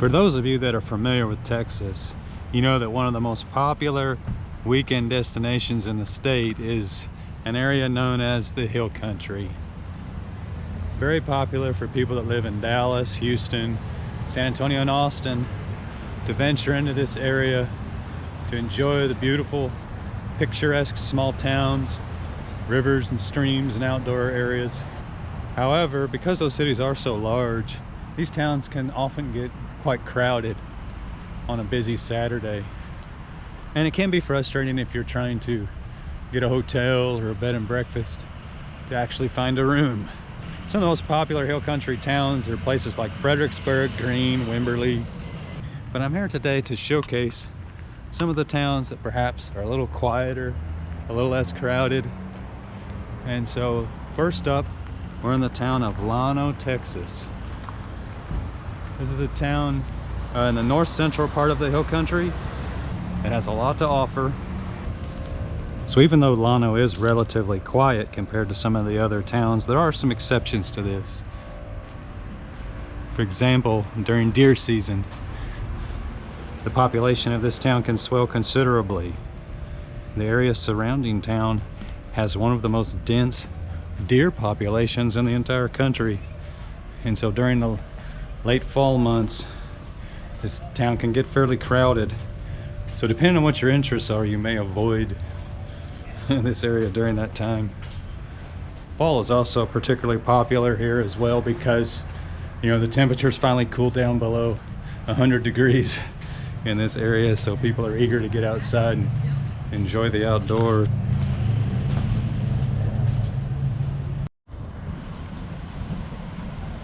For those of you that are familiar with Texas, you know that one of the most popular weekend destinations in the state is an area known as the Hill Country. Very popular for people that live in Dallas, Houston, San Antonio, and Austin to venture into this area to enjoy the beautiful, picturesque small towns, rivers and streams and outdoor areas. However, because those cities are so large, these towns can often get quite crowded on a busy Saturday. And it can be frustrating if you're trying to get a hotel or a bed and breakfast to actually find a room. Some of the most popular hill country towns are places like Fredericksburg, Gruene, Wimberley. But I'm here today to showcase some of the towns that perhaps are a little quieter, a little less crowded. And so first up, we're in the town of Llano, Texas. This is a town in the north central part of the hill country. It has a lot to offer. So even though Llano is relatively quiet compared to some of the other towns, there are some exceptions to this. For example, during deer season, the population of this town can swell considerably. The area surrounding town has one of the most dense deer populations in the entire country. And so during the late fall months, this town can get fairly crowded. So depending on what your interests are, you may avoid this area during that time. Fall is also particularly popular here as well because, you know, the temperatures finally cool down below 100 degrees in this area, so people are eager to get outside and enjoy the outdoors.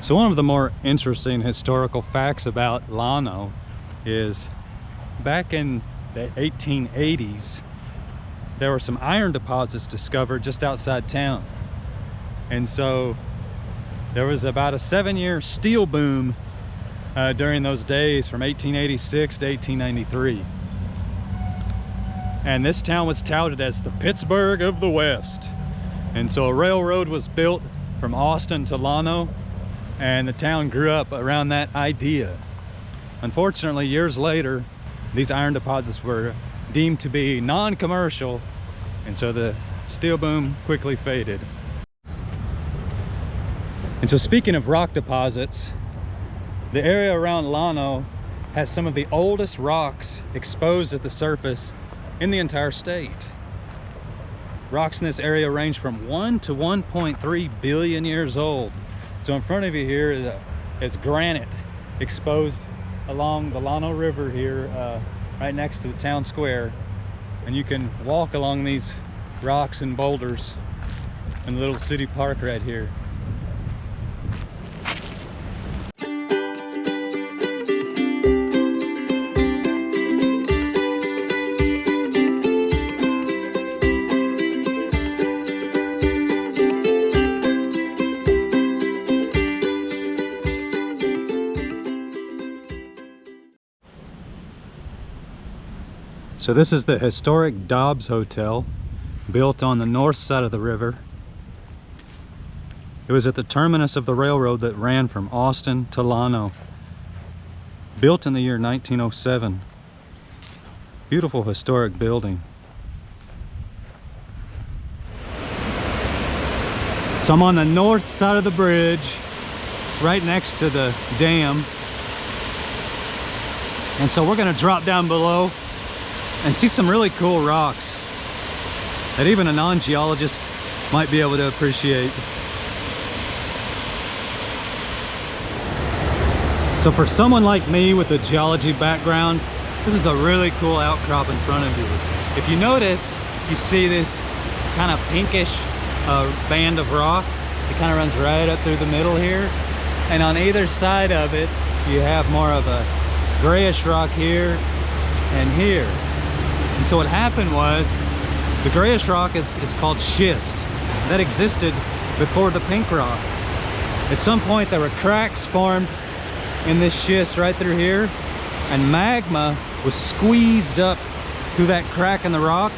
So one of the more interesting historical facts about Llano is back in the 1880s, there were some iron deposits discovered just outside town. And so there was about a 7-year steel boom during those days from 1886 to 1893. And this town was touted as the Pittsburgh of the West. And so a railroad was built from Austin to Llano, and the town grew up around that idea. Unfortunately, years later, these iron deposits were deemed to be non-commercial, and so the steel boom quickly faded. And so speaking of rock deposits, the area around Llano has some of the oldest rocks exposed at the surface in the entire state. Rocks in this area range from 1 to 1.3 billion years old. So in front of you here is granite exposed along the Llano River here, right next to the town square. And you can walk along these rocks and boulders in the little city park right here. So this is the historic Dobbs Hotel, built on the north side of the river. It was at the terminus of the railroad that ran from Austin to Llano, built in the year 1907. Beautiful historic building. So I'm on the north side of the bridge, right next to the dam. And so we're gonna drop down below and see some really cool rocks that even a non-geologist might be able to appreciate. So for someone like me with a geology background, this is a really cool outcrop in front of you. If you notice, you see this kind of pinkish band of rock. It kind of runs right up through the middle here. And on either side of it, you have more of a grayish rock here and here. And so what happened was, the grayish rock is called schist. That existed before the pink rock. At some point there were cracks formed in this schist right through here, and magma was squeezed up through that crack in the rock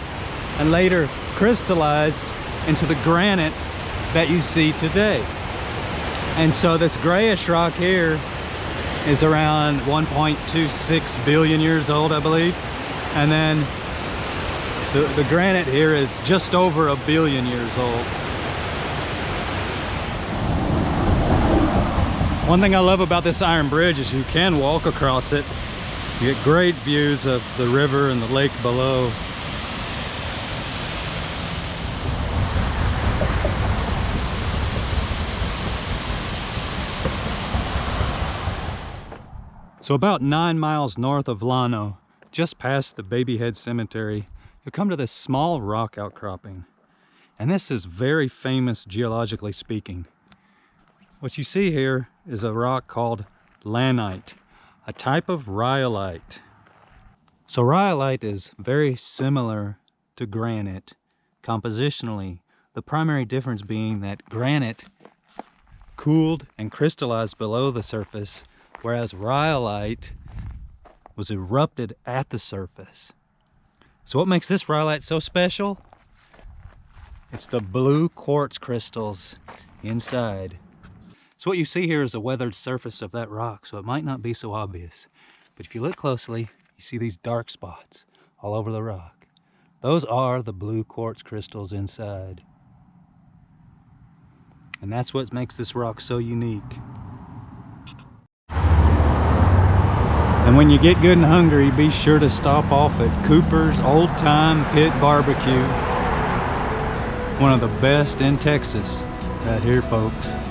and later crystallized into the granite that you see today. And so this grayish rock here is around 1.26 billion years old, I believe. And then the granite here is just over 1 billion years old. One thing I love about this iron bridge is you can walk across it. You get great views of the river and the lake below. So about 9 miles north of Llano, just past the Babyhead Cemetery, you'll come to this small rock outcropping. And this is very famous geologically speaking. What you see here is a rock called Llano, a type of rhyolite. So rhyolite is very similar to granite compositionally, the primary difference being that granite cooled and crystallized below the surface, whereas rhyolite was erupted at the surface. So what makes this rhyolite so special? It's the blue quartz crystals inside. So what you see here is a weathered surface of that rock, so it might not be so obvious. But if you look closely, you see these dark spots all over the rock. Those are the blue quartz crystals inside. And that's what makes this rock so unique. And when you get good and hungry, be sure to stop off at Cooper's Old Time Pit Barbecue. One of the best in Texas right here, folks.